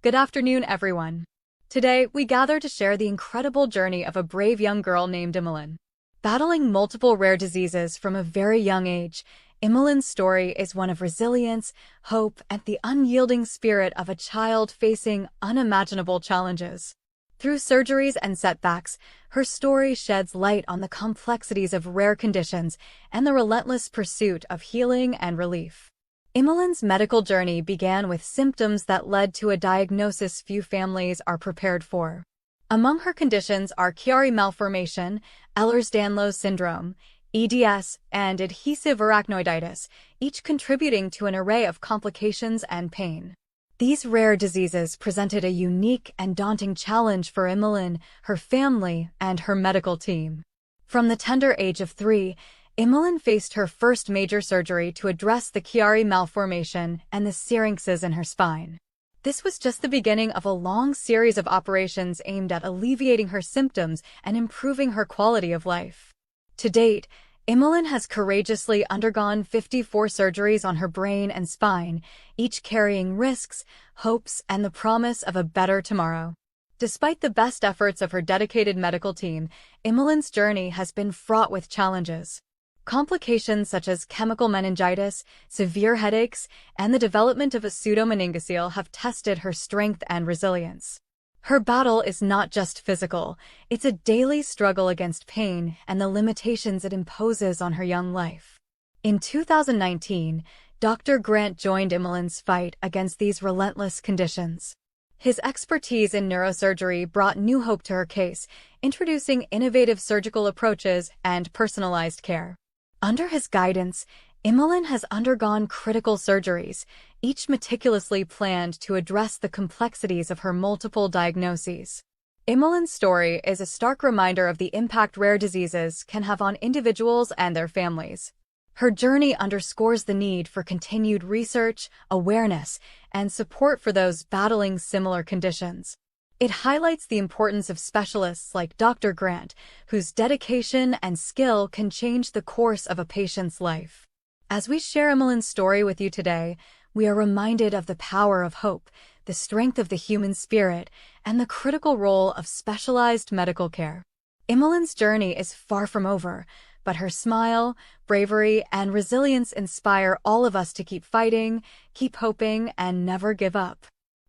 Good afternoon, everyone. Today, we gather to share the incredible journey of a brave young girl named Emmalyn. Battling multiple rare diseases from a very young age, Emmalyn's story is one of resilience, hope, and the unyielding spirit of a child facing unimaginable challenges. Through surgeries and setbacks, her story sheds light on the complexities of rare conditions and the relentless pursuit of healing and relief. Emmalyn's medical journey began with symptoms that led to a diagnosis few families are prepared for. Among her conditions are Chiari Malformation, Ehlers-Danlos syndrome, EDS, and Adhesive Arachnoiditis, each contributing to an array of complications and pain. These rare diseases presented a unique and daunting challenge for Emmalyn, her family, and her medical team. From the tender age of 3, Emmalyn faced her first major surgery to address the Chiari malformation and the syrinxes in her spine. This was just the beginning of a long series of operations aimed at alleviating her symptoms and improving her quality of life. To date, Emmalyn has courageously undergone 54 surgeries on her brain and spine, each carrying risks, hopes, and the promise of a better tomorrow. Despite the best efforts of her dedicated medical team, Emmalyn's journey has been fraught with challenges. Complications such as chemical meningitis, severe headaches, and the development of a pseudomeningocele have tested her strength and resilience. Her battle is not just physical, it's a daily struggle against pain and the limitations it imposes on her young life. In 2019, Dr. Grant joined Emmalyn's fight against these relentless conditions. His expertise in neurosurgery brought new hope to her case, introducing innovative surgical approaches and personalized care. Under his guidance, Emmalyn has undergone critical surgeries, each meticulously planned to address the complexities of her multiple diagnoses. Emmalyn's story is a stark reminder of the impact rare diseases can have on individuals and their families. Her journey underscores the need for continued research, awareness, and support for those battling similar conditions. It highlights the importance of specialists like Dr. Grant, whose dedication and skill can change the course of a patient's life. As we share Emmalyn's story with you today, we are reminded of the power of hope, the strength of the human spirit, and the critical role of specialized medical care. Emmalyn's journey is far from over, but her smile, bravery, and resilience inspire all of us to keep fighting, keep hoping, and never give up.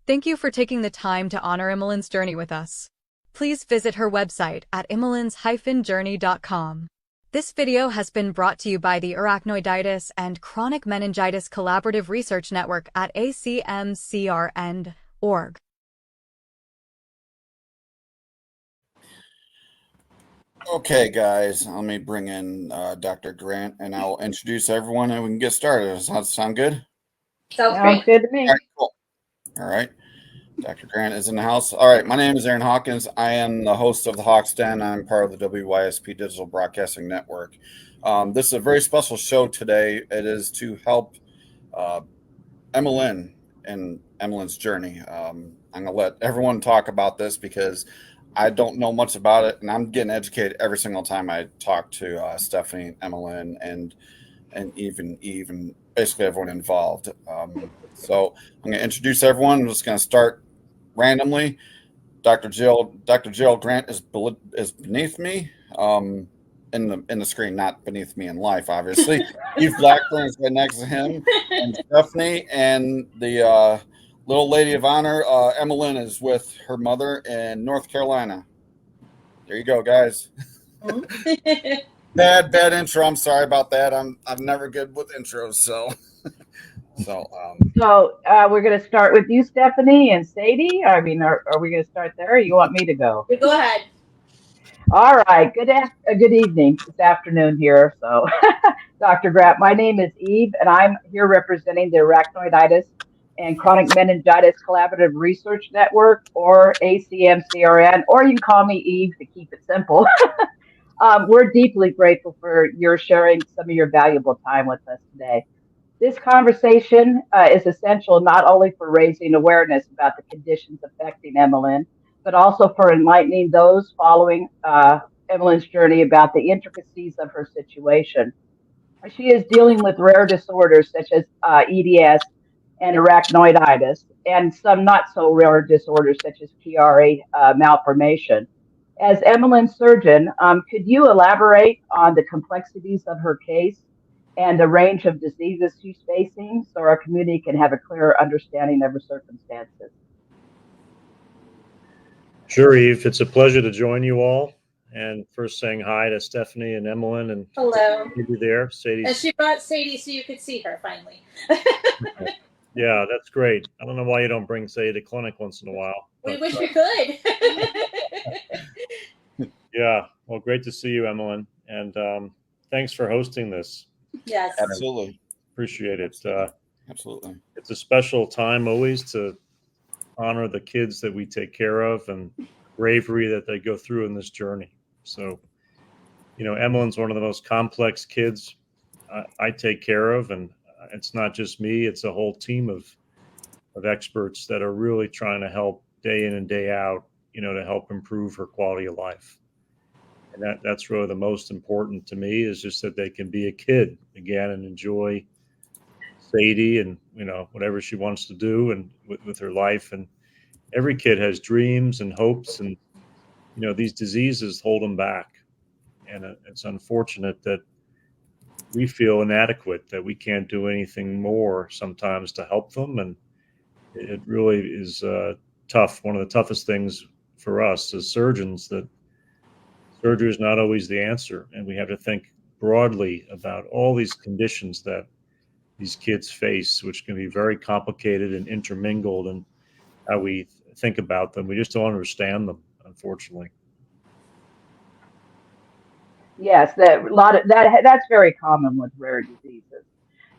Thank you for taking the time to honor Emmalyn's journey with us. Please visit her website at emmalyns-journey.com. This video has been brought to you by the Arachnoiditis and Chronic Meningitis Collaborative Research Network at acmcrn.org. Okay, guys, let me bring in Dr. Grant, and I'll introduce everyone, and we can get started. Does that sound good? Sounds good to me. All right, cool. All right. Dr. Grant is in the house. All right. My name is Aaron Hawkins. I am the host of the Hawks Den. I'm part of the WYSP Digital Broadcasting Network. This is a very special show today. It is to help Emmalyn and Emmalyn's journey. I'm going to let everyone talk about this because I don't know much about it, and I'm getting educated every single time I talk to Stephanie, Emmalyn, and even Eve, and basically everyone involved. So I'm going to introduce everyone. I'm just going to start randomly. Dr. Gerald Grant is beneath me in the screen, not beneath me in life, obviously. Eve Blackburn is right next to him, and Stephanie, and the little lady of honor, Emmalyn, is with her mother in North Carolina. There you go, guys. Bad intro. I'm sorry about that. I'm never good with intros, so. So we're going to start with you, Stephanie and Sadie. I mean, are we going to start there, or you want me to go? Go ahead. All right. Good evening. It's afternoon here. So, Dr. Grant, my name is Eve, and I'm here representing the Arachnoiditis and Chronic Meningitis Collaborative Research Network, or ACMCRN, or you can call me Eve to keep it simple. We're deeply grateful for your sharing some of your valuable time with us today. This conversation is essential not only for raising awareness about the conditions affecting Emmalyn, but also for enlightening those following Emmalyn's journey about the intricacies of her situation. She is dealing with rare disorders such as EDS, and arachnoiditis, and some not so rare disorders such as Chiari malformation. As Emmalyn's surgeon, could you elaborate on the complexities of her case and the range of diseases she's facing so our community can have a clearer understanding of her circumstances? Sure, Eve. It's a pleasure to join you all. And first saying hi to Stephanie and Emmalyn and hello. Sadie there. Sadie. And she brought Sadie so you could see her finally. Yeah, that's great. I don't know why you don't bring Sadie to clinic once in a while. We wish we could. Yeah, well, great to see you, Emmalyn. And thanks for hosting this. Yes. Absolutely. Appreciate it. Absolutely. It's a special time always to honor the kids that we take care of and bravery that they go through in this journey. So, Emmalyn's one of the most complex kids I take care of, and it's not just me, it's a whole team of experts that are really trying to help day in and day out, to help improve her quality of life. And that's really the most important to me, is just that they can be a kid again and enjoy Sadie and, whatever she wants to do and with her life. And every kid has dreams and hopes, and, these diseases hold them back. And it's unfortunate that we feel inadequate, that we can't do anything more sometimes to help them. And it really is tough. One of the toughest things for us as surgeons, that surgery is not always the answer. And we have to think broadly about all these conditions that these kids face, which can be very complicated and intermingled, and how we think about them. We just don't understand them, unfortunately. Yes, that's very common with rare diseases,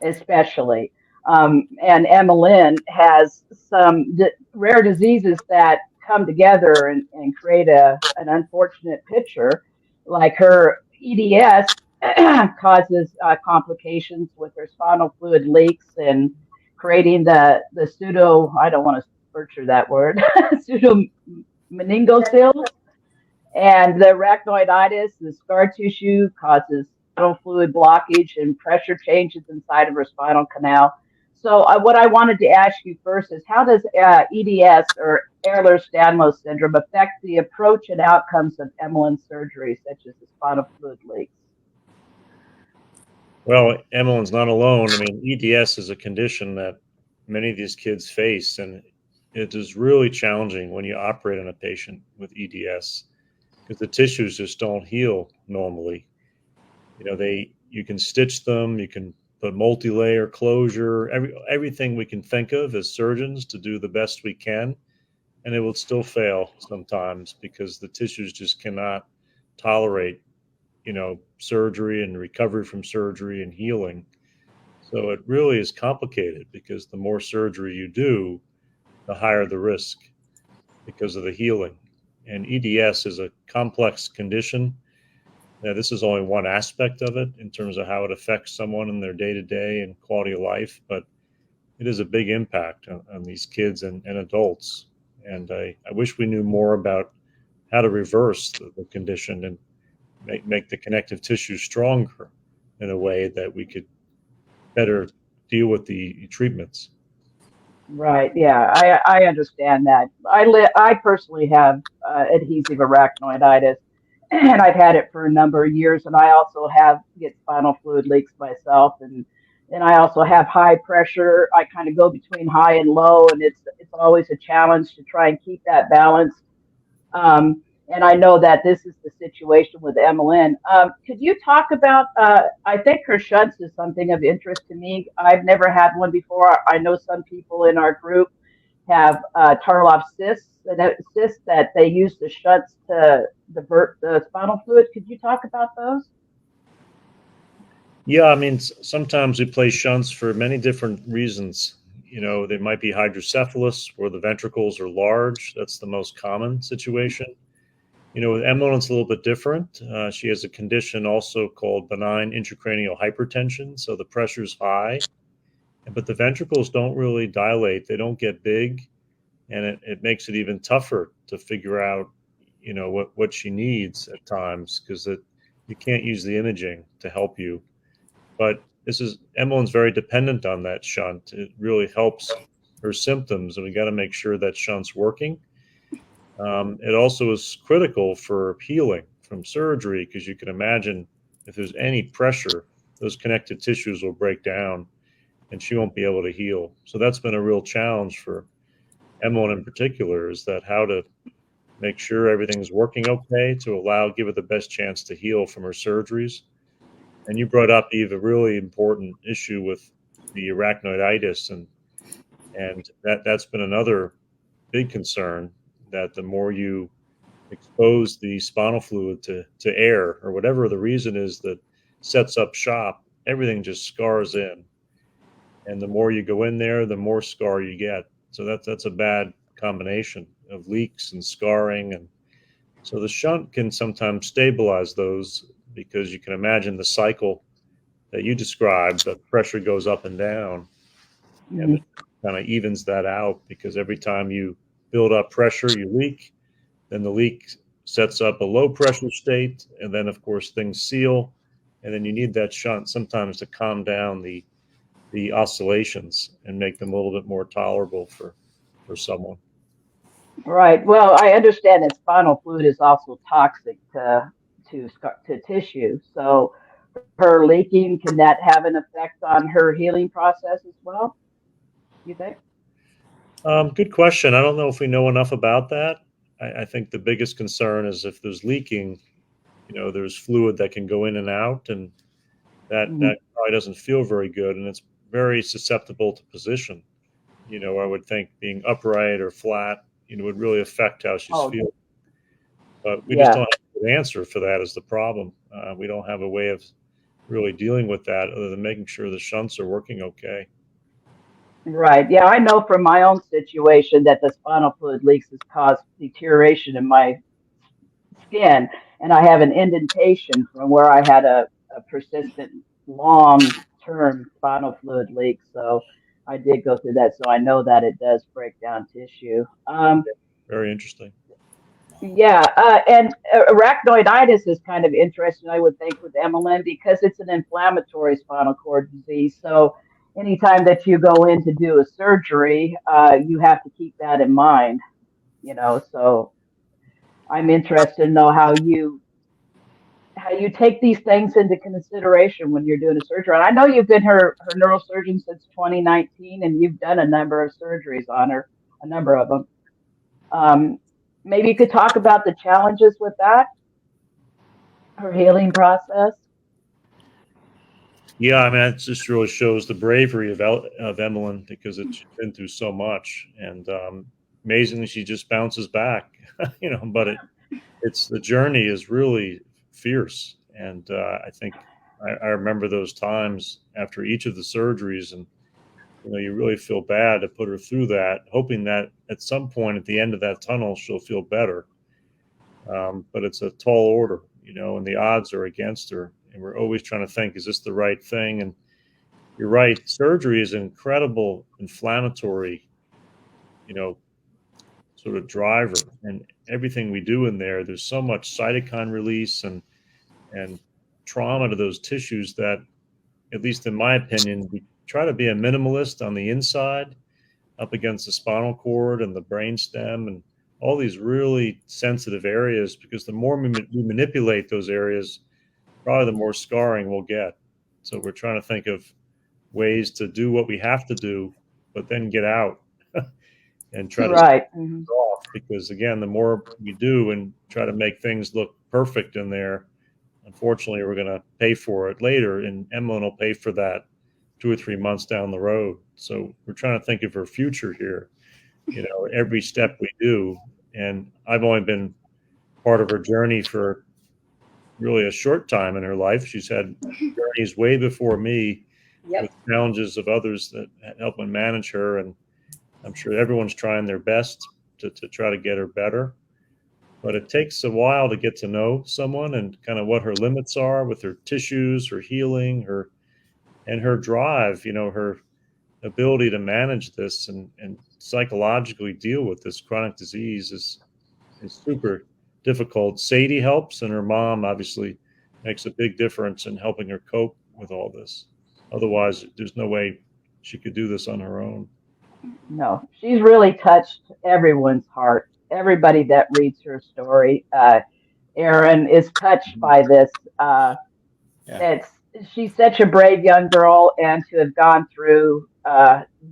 especially. And Emmalyn has some rare diseases that come together and create an unfortunate picture, like her EDS causes complications with her spinal fluid leaks and creating the pseudo, I don't want to butcher that word, pseudo meningocele. And the arachnoiditis, the scar tissue, causes spinal fluid blockage and pressure changes inside of her spinal canal. So what I wanted to ask you first is, how does EDS, or Ehlers-Danlos syndrome, affect the approach and outcomes of Emmalyn's surgery, such as the spinal fluid leaks? Well, Emmalyn's not alone. I mean, EDS is a condition that many of these kids face, and it is really challenging when you operate on a patient with EDS, because the tissues just don't heal normally. You can stitch them, you can put multi-layer closure, everything we can think of as surgeons to do the best we can, and it will still fail sometimes because the tissues just cannot tolerate, surgery and recovery from surgery and healing. So it really is complicated, because the more surgery you do, the higher the risk because of the healing. And EDS is a complex condition. Now, this is only one aspect of it in terms of how it affects someone in their day-to-day and quality of life, but it is a big impact on these kids and adults. And I wish we knew more about how to reverse the condition and make the connective tissue stronger in a way that we could better deal with the treatments. Right. Yeah, I understand that. I personally have adhesive arachnoiditis, and I've had it for a number of years. And I also get spinal fluid leaks myself, and I also have high pressure. I kind of go between high and low, and it's always a challenge to try and keep that balance. And I know that this is the situation with Emmalyn. Could you talk about, I think her shunts is something of interest to me. I've never had one before. I know some people in our group have Tarlov cysts that they use the shunts to divert the spinal fluid. Could you talk about those? Yeah, I mean, sometimes we place shunts for many different reasons. They might be hydrocephalus, where the ventricles are large. That's the most common situation. With Emmalyn, it's a little bit different. She has a condition also called benign intracranial hypertension. So the pressure is high, but the ventricles don't really dilate. They don't get big. And it makes it even tougher to figure out, what she needs at times, because you can't use the imaging to help you. But Emmalyn's very dependent on that shunt. It really helps her symptoms, and we got to make sure that shunt's working. It also is critical for healing from surgery, because you can imagine if there's any pressure, those connective tissues will break down and she won't be able to heal. So that's been a real challenge for Emmalyn in particular, is that how to make sure everything's working okay to give her the best chance to heal from her surgeries. And you brought up, Eve, a really important issue with the arachnoiditis, and that's been another big concern, that the more you expose the spinal fluid to air, or whatever the reason is that sets up shop, everything just scars in. And the more you go in there, the more scar you get. So that's a bad combination of leaks and scarring. And so the shunt can sometimes stabilize those, because you can imagine the cycle that you described, the pressure goes up and down, and it kind of evens that out, because every time you build up pressure, you leak, then the leak sets up a low pressure state, and then of course things seal, and then you need that shunt sometimes to calm down the oscillations and make them a little bit more tolerable for someone. Right. Well, I understand that spinal fluid is also toxic to tissue. So her leaking, can that have an effect on her healing process as well, you think? Good question. I don't know if we know enough about that. I think the biggest concern is if there's leaking, there's fluid that can go in and out, and that probably doesn't feel very good, and it's very susceptible to position. I would think being upright or flat, would really affect how she's feeling. But we just don't have an answer for that is the problem. We don't have a way of really dealing with that other than making sure the shunts are working okay. Right. Yeah, I know from my own situation that the spinal fluid leaks has caused deterioration in my skin, and I have an indentation from where I had a persistent long-term spinal fluid leak. So I did go through that. So I know that it does break down tissue. Very interesting. Yeah, and arachnoiditis is kind of interesting, I would think, with Emmalyn, because it's an inflammatory spinal cord disease. So anytime that you go in to do a surgery, you have to keep that in mind, So I'm interested to know how you take these things into consideration when you're doing a surgery. And I know you've been her neurosurgeon since 2019, and you've done a number of surgeries on her, a number of them. Maybe you could talk about the challenges with that, her healing process. Yeah, I mean, it just really shows the bravery of Emmalyn, because she's been through so much, and amazingly, she just bounces back. But it's the journey is really fierce, and I think I remember those times after each of the surgeries, and you really feel bad to put her through that, hoping that at some point at the end of that tunnel she'll feel better. But it's a tall order, and the odds are against her. And we're always trying to think, is this the right thing? And you're right, surgery is an incredible inflammatory, sort of driver. And everything we do in there's so much cytokine release and trauma to those tissues that, at least in my opinion, we try to be a minimalist on the inside up against the spinal cord and the brainstem and all these really sensitive areas, because the more we manipulate those areas, probably the more scarring we'll get. So we're trying to think of ways to do what we have to do, but then get out and try to off, because again, the more we do and try to make things look perfect in there, unfortunately, we're going to pay for it later, and Emmalyn will pay for that 2 or 3 months down the road. So we're trying to think of her future here, every step we do. And I've only been part of her journey for really a short time in her life. She's had journeys way before me with challenges of others that help and manage her. And I'm sure everyone's trying their best to try to get her better. But it takes a while to get to know someone and kind of what her limits are with her tissues, her healing, and her drive, her ability to manage this and psychologically deal with this chronic disease is super difficult. Sadie helps, and her mom obviously makes a big difference in helping her cope with all this. Otherwise, there's no way she could do this on her own. No, she's really touched everyone's heart. Everybody that reads her story, Erin, is touched by this. Yeah. It's She's such a brave young girl, and to have gone through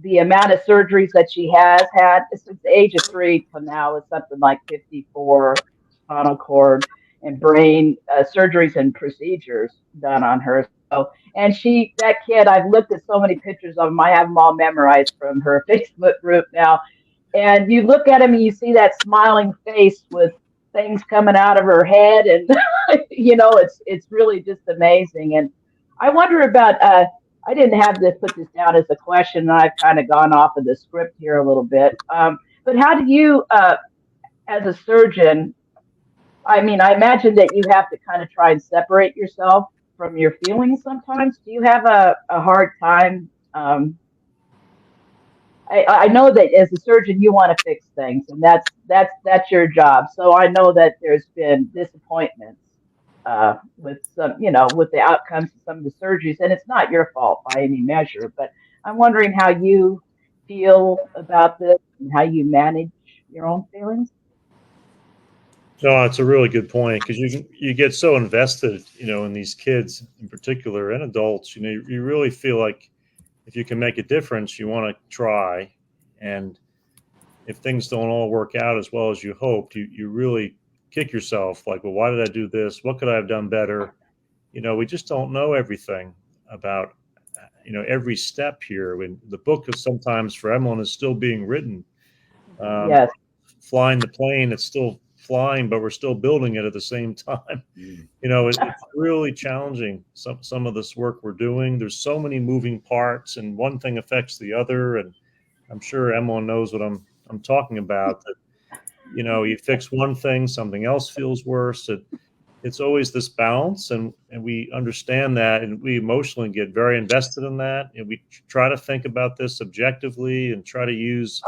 the amount of surgeries that she has had since the age of 3 to now is something like 54 spinal cord and brain surgeries and procedures done on her. So, and that kid, I've looked at so many pictures of him. I have them all memorized from her Facebook group now. And you look at him and you see that smiling face with things coming out of her head, and it's really just amazing. And I wonder about I didn't have to put this down as a question, and I've kind of gone off of the script here a little bit. But how do you, as a surgeon, I mean, I imagine that you have to kind of try and separate yourself from your feelings sometimes. Do you have a hard time? I know that as a surgeon you want to fix things, and that's your job. So I know that there's been disappointments with some, with the outcomes of some of the surgeries, and it's not your fault by any measure. But I'm wondering how you feel about this and how you manage your own feelings. No, it's a really good point, because you get so invested, in these kids in particular and adults. You really feel like if you can make a difference, you want to try. And if things don't all work out as well as you hoped, you really kick yourself like, well, why did I do this? What could I have done better? We just don't know everything about, every step here. When the book is sometimes for Emmalyn is still being written. Yes. Flying the plane, it's still flying, but we're still building it at the same time. It's really challenging, some of this work we're doing. There's so many moving parts, and one thing affects the other. And I'm sure Emmalyn knows what I'm talking about. That you fix one thing, something else feels worse. It's always this balance, and we understand that, and we emotionally get very invested in that, and we try to think about this objectively and try to use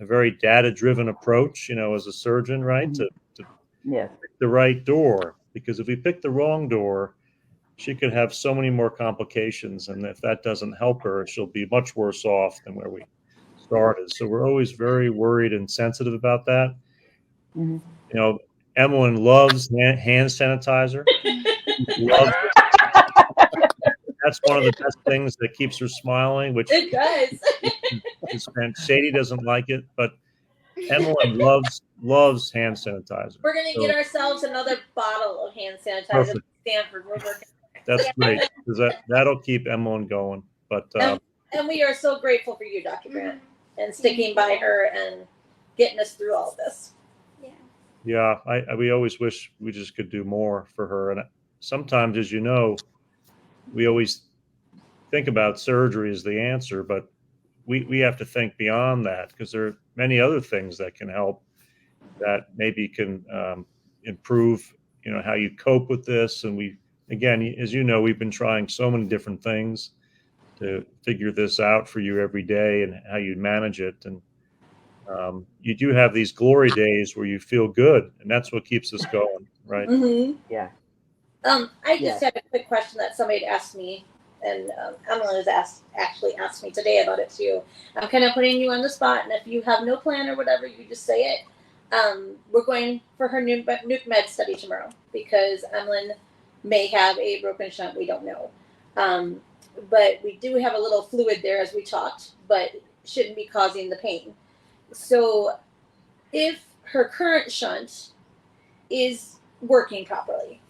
a very data-driven approach, as a surgeon, right? To Yes. pick the right door, because if we pick the wrong door, she could have so many more complications, and if that doesn't help her, she'll be much worse off than where we started. So we're always very worried and sensitive about that. Mm-hmm. Emmalyn loves hand sanitizer. Loves it. That's one of the best things that keeps her smiling, which it does. Sadie doesn't like it, but Emmalyn loves hand sanitizer. We're gonna get ourselves another bottle of hand sanitizer. Perfect. Stanford, we're working. That's great, because that'll keep Emmalyn going. But and we are so grateful for you, Dr. Grant, and sticking by her and getting us through all of this. Yeah, we always wish we just could do more for her. And sometimes, as you know, we always think about surgery as the answer, but we have to think beyond that, because there are many other things that can help, that maybe can improve, how you cope with this. And again, as you know, we've been trying so many different things to figure this out for you every day and how you manage it. And you do have these glory days where you feel good, and that's what keeps us going, right? Mm-hmm. Yeah. I just had a quick question that somebody asked me, and Emmalyn has actually asked me today about it too. I'm kind of putting you on the spot, and if you have no plan or whatever, you just say it. We're going for her nuke med study tomorrow, because Emmalyn may have a broken shunt. We don't know. But we do have a little fluid there, as we talked, but shouldn't be causing the pain. So if her current shunt is working properly,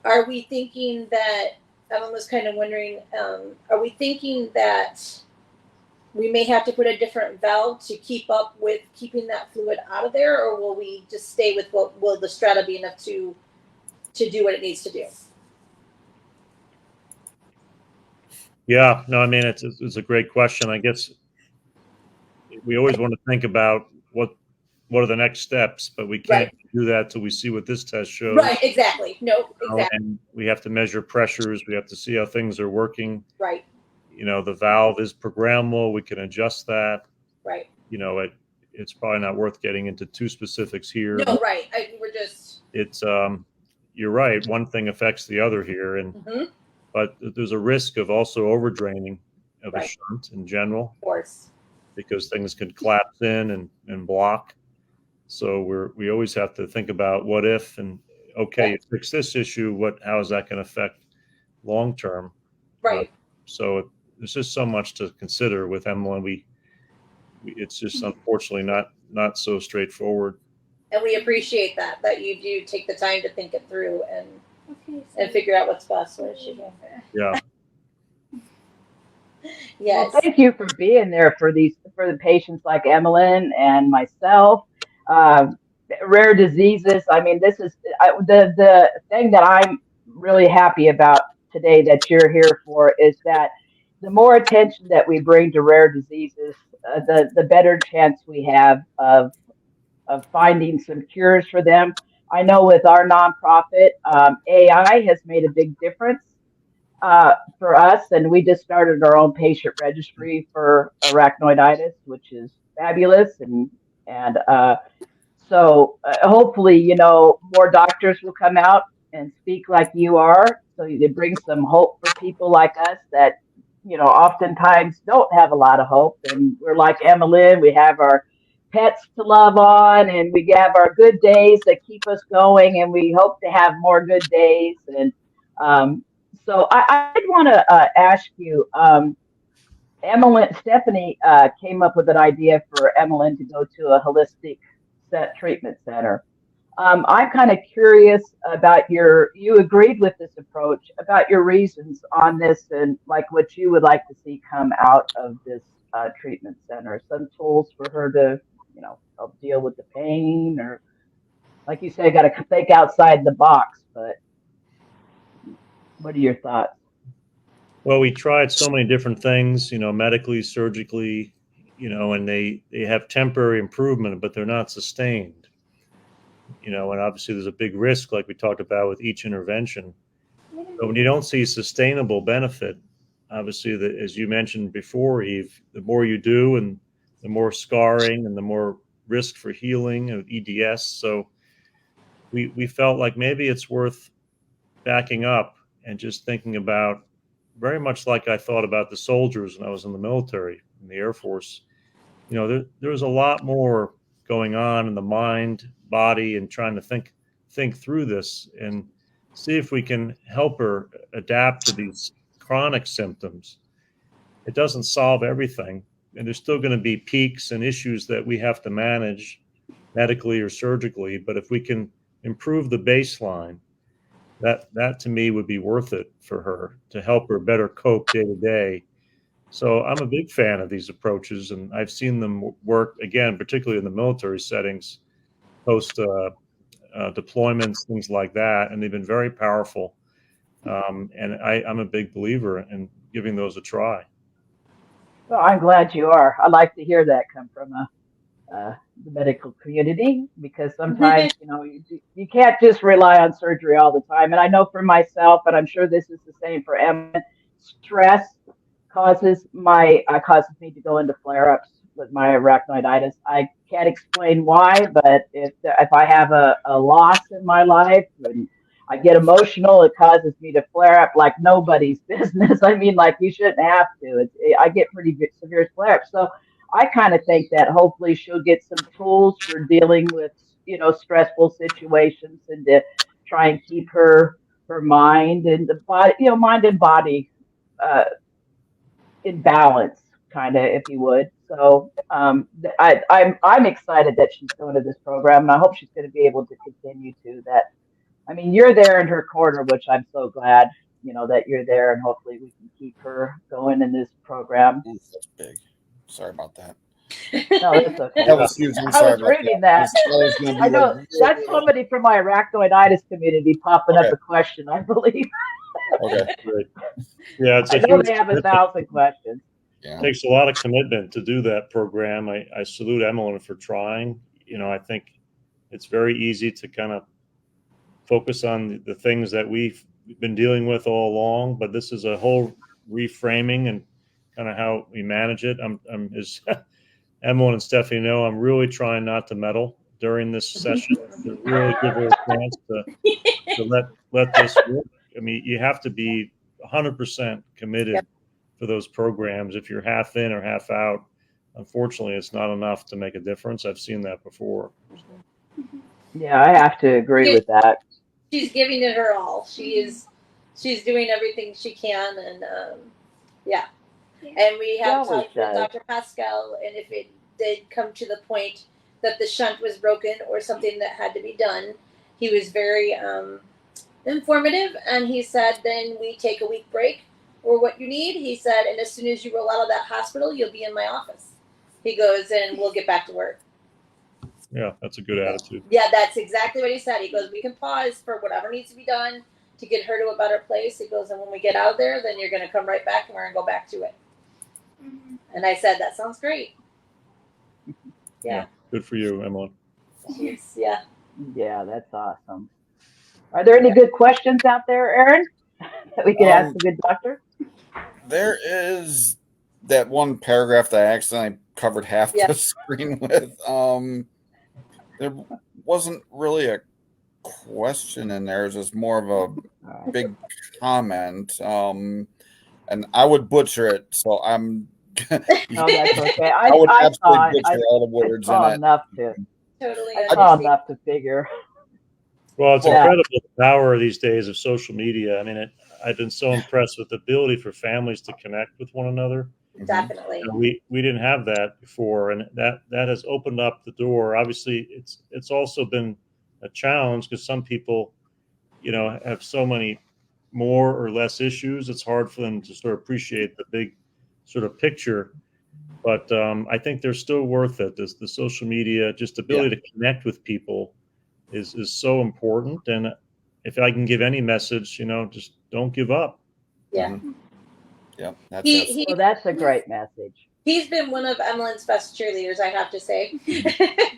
are we thinking that, Emmalyn was kind of wondering, are we thinking that we may have to put a different valve to keep up with keeping that fluid out of there, or will we just stay with will the strata be enough to do what it needs to do? Yeah, no, I mean, it's a great question. I guess we always want to think about what are the next steps, but we can't do that till we see what this test shows. Right, exactly. No, exactly. And we have to measure pressures. We have to see how things are working. Right. The valve is programmable. We can adjust that. Right. It's probably not worth getting into too specifics here. No, right. We're just. It's you're right. One thing affects the other here, and but there's a risk of also overdraining of a shunt in general. Of course. Because things can collapse in and block. So we always have to think about what if, and okay, you fix this issue, how is that going to affect long term? Right. So there's just so much to consider with Emmalyn. It's just unfortunately not so straightforward. And we appreciate that you do take the time to think it through and figure out what's best. What is she doing? Yeah. Yes. Well, thank you for being there for the patients like Emmalyn and myself. Rare diseases. I mean, this is the thing that I'm really happy about today that you're here for is that the more attention that we bring to rare diseases, the better chance we have of finding some cures for them. I know with our nonprofit, AI has made a big difference for us, and we just started our own patient registry for arachnoiditis, which is fabulous, and so hopefully, more doctors will come out and speak like you are, so it brings some hope for people like us that oftentimes don't have a lot of hope, and we're like Emmalyn, we have our pets to love on, and we have our good days that keep us going, and we hope to have more good days. And so I did want to ask you, Stephanie came up with an idea for Emmalyn to go to a holistic treatment center. I'm kind of curious about you agreed with this approach, about your reasons on this and like what you would like to see come out of this treatment center. Some tools for her to, help deal with the pain, or like you say, got to think outside the box. But what are your thoughts? Well, we tried so many different things, medically, surgically, and they have temporary improvement, but they're not sustained. And obviously there's a big risk, like we talked about with each intervention. But when you don't see sustainable benefit, obviously, as you mentioned before, Eve, the more you do and the more scarring and the more risk for healing of EDS. So we felt like maybe it's worth backing up and just thinking about, very much like I thought about the soldiers when I was in the military, in the Air Force. There's a lot more going on in the mind, body, and trying to think through this and see if we can help her adapt to these chronic symptoms. It doesn't solve everything, and there's still going to be peaks and issues that we have to manage medically or surgically. But if we can improve the baseline, that to me would be worth it for her, to help her better cope day to day. So I'm a big fan of these approaches, and I've seen them work, again, particularly in the military settings, post deployments, things like that, and they've been very powerful. And I'm a big believer in giving those a try. Well, I'm glad you are. I like to hear that come from the medical community, because sometimes you can't just rely on surgery all the time. And I know for myself, and I'm sure this is the same for Emma, stress causes me to go into flare-ups with my arachnoiditis. I can't explain why, but if I have a loss in my life and I get emotional, it causes me to flare up like nobody's business. I mean, like you shouldn't have to. I get pretty severe flare-ups. So I kind of think that hopefully she'll get some tools for dealing with, stressful situations, and to try and keep her mind and the body, mind and body in balance, kind of, if you would. So I'm excited that she's going to this program, and I hope she's going to be able to continue to that. I mean, you're there in her corner, which I'm so glad, that you're there, and hopefully we can keep her going in this program. That's big. Sorry about that. No, that's okay. That was huge. I was reading that. I know that's somebody from my arachnoiditis community popping up a question, I believe. Okay, great. Yeah, I know they have 1,000 questions. Yeah. It takes a lot of commitment to do that program. I salute Emmalyn for trying. I think it's very easy to kind of focus on the things that we've been dealing with all along, but this is a whole reframing and kind of how we manage it. I'm as Emmalyn and Stephanie know, I'm really trying not to meddle during this session to really give her a chance to let this work. I mean, you have to be 100% committed for those programs. If you're half in or half out, unfortunately, it's not enough to make a difference. I've seen that before. Yeah, I have to agree with that. She's giving it her all. She's doing everything she can, and and we have talked with Dr. Pascal, and if it did come to the point that the shunt was broken or something that had to be done, he was very informative, and he said, then we take a week break or what you need. He said, and as soon as you roll out of that hospital, you'll be in my office. He goes, and we'll get back to work. Yeah, that's a good attitude. Yeah, that's exactly what he said. He goes, we can pause for whatever needs to be done to get her to a better place. He goes, and when we get out there, then you're going to come right back and we're going to go back to it. Mm-hmm. And I said, that sounds great. Yeah. Good for you, Emmalyn. Yeah. Yeah, that's awesome. Are there any good questions out there, Aaron, that we can ask the good doctor? There is that one paragraph that I accidentally covered half the screen with. There wasn't really a question in there. It was just more of a big comment. And I would butcher it, so I'm... No, that's okay. I would absolutely butcher all the words in it. Enough to, totally. I saw enough to figure. Well, it's incredible the power these days of social media. I mean, I've been so impressed with the ability for families to connect with one another. Definitely. You know, we didn't have that before, and that has opened up the door. Obviously, it's also been a challenge because some people, you know, have so many more or less issues. It's hard for them to sort of appreciate the big sort of picture. But I think they're still worth it. The social media, just ability to connect with people is so important. And if I can give any message, you know, just don't give up. Yeah. Mm-hmm. Yeah, that's a great message. He's been one of Emmalyn's best cheerleaders, I have to say.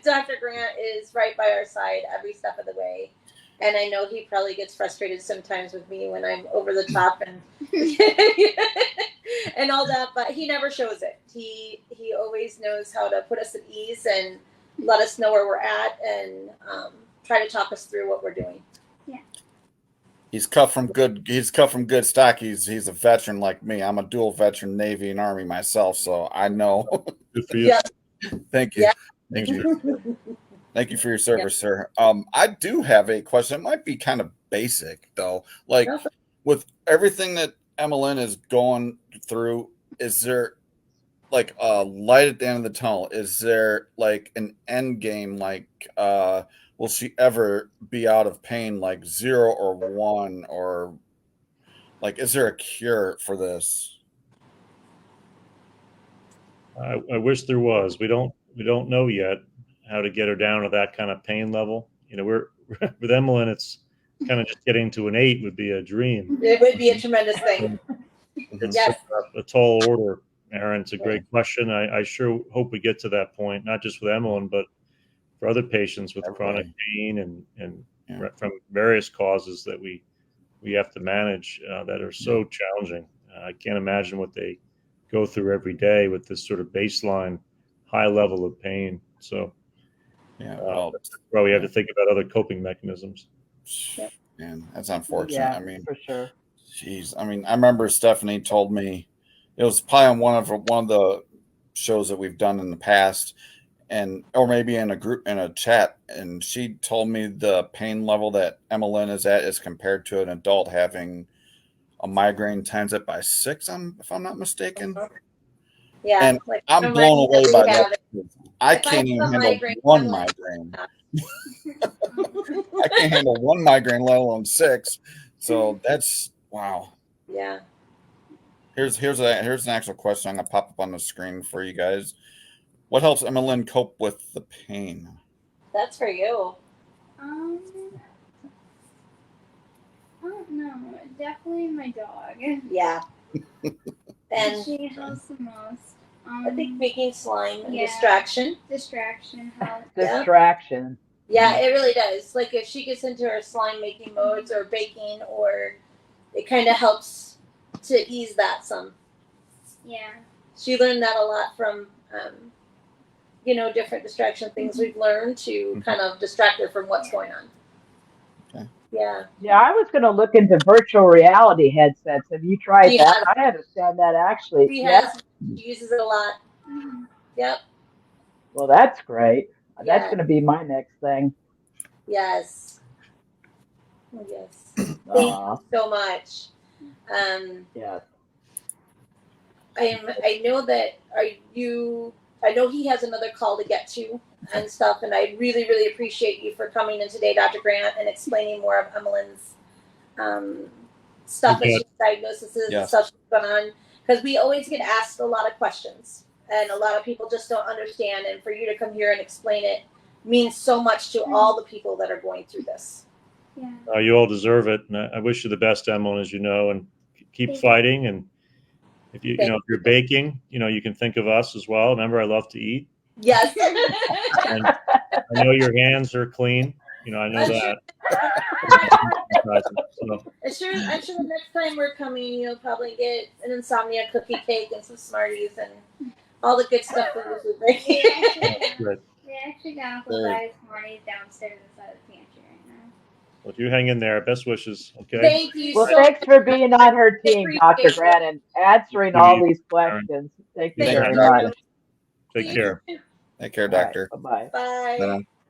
Dr. Grant is right by our side every step of the way. And I know he probably gets frustrated sometimes with me when I'm over the top and and all that, but he never shows it. He always knows how to put us at ease and let us know where we're at and try to talk us through what we're doing. Yeah. He's cut from good stock. He's a veteran like me. I'm a dual veteran, Navy and Army myself, so I know. Good for you. Yeah. Thank you. Yeah. Thank you. Thank you for your service, sir. I do have a question. It might be kind of basic though. Like with everything that Emmalyn is going through, is there like a light at the end of the tunnel? Is there like an end game? Like, will she ever be out of pain, like 0 or 1, or like, is there a cure for this? I wish there was. We don't know yet how to get her down to that kind of pain level. You know, we're with Emmalyn, it's kind of just getting to an 8 would be a dream. It would be a tremendous thing. It's a tall order, Aaron. It's a great question. I sure hope we get to that point, not just with Emmalyn, but for other patients with chronic pain and from various causes that we have to manage that are so challenging. I can't imagine what they go through every day with this sort of baseline high level of pain. So that's why we have to think about other coping mechanisms. Man, that's unfortunate. Yeah, I mean, for sure. Jeez, I mean, I remember Stephanie told me, it was probably on one of the shows that we've done in the past, or maybe in a chat, and she told me the pain level that Emmalyn is at is compared to an adult having a migraine times it by 6, if I'm not mistaken. Yeah, and like I'm blown away by that. I can't even handle one migraine. I can't handle one migraine, let alone 6. So that's wow. Yeah. Here's an actual question I'm gonna pop up on the screen for you guys. What helps Emmalyn cope with the pain? That's for you. I don't know. Definitely my dog. Yeah. And she helps the most. I think making slime and distraction. Distraction helps. Distraction. Yeah, it really does. Like if she gets into her slime making modes or baking, or it kind of helps to ease that some. Yeah. She learned that a lot from, different distraction things we've learned to kind of distract her from what's going on. Yeah. Yeah, I was going to look into virtual reality headsets. Have you tried She that? has. I understand that actually. She Yeah. has. She uses it a lot. Mm-hmm. Yep. Well, that's great. That's Yeah. going to be my next thing. Yes. Yes. Thank Aw, you so much. yes. I know that I know he has another call to get to and stuff, and I really, really appreciate you for coming in today, Dr. Grant, and explaining more of Emmalyn's stuff You and bet. she's diagnoses and Yes. stuff she's going on. Because we always get asked a lot of questions, and a lot of people just don't understand. And for you to come here and explain it means so much to all the people that are going through this. Yeah. You all deserve it, and I wish you the best, Emmalyn, as you know, and keep Thank fighting. And if you Thank if you're baking, you can think of us as well. Remember, I love to eat, Yes. and I know your hands are clean. I know I'm that. I'm sure the next time we're coming, you'll probably get an insomnia cookie cake and some Smarties and all the good stuff we usually bring. Good. They actually got apple pie this morning downstairs inside the pantry right now. Well, you hang in there. Best wishes. Okay. Thank you Well, so thanks for being on her team, appreciate Dr. it. Grant, and answering Good all evening, these Karen. questions. Thank you Thank very you, much. Doctor. Take care. Take care, All right, Doctor. bye-bye. Bye. Bye now.